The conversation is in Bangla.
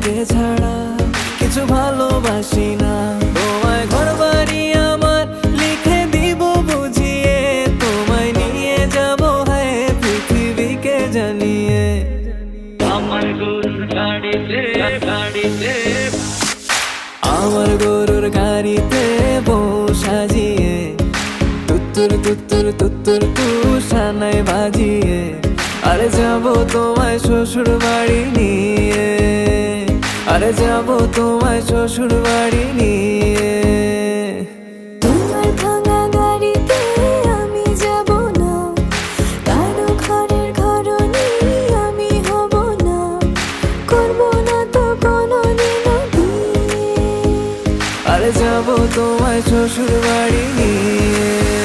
তোমাকে ছাড়া কিছু ভালোবাসি না। তোমায় ঘর বাড়ি আমার লিখে দিব বুঝিয়ে, তোমায় নিয়ে যাব হ্যাঁ পৃথিবীকে জানিয়ে। আমার গরুর গাড়িতে গাড়িতে আমার গরুর গাড়িতে বউ সাজিয়ে, তুত্তুর তুত্তুর তুত্তুর তুষানায় বাজিয়ে, আরে যাব তোমায় শ্বশুর বাড়ি নিয়ে, আরে যাব তোমায় শ্বশুর বাড়ি নিয়ে। তোমার ভাঙা গাড়িতে আমি যাব না, কারো ঘরের ঘরনি আমি হব না, করব না তো কোনোদিনও বিয়ে। আরে যাব তোমায় শ্বশুর বাড়ি নিয়ে।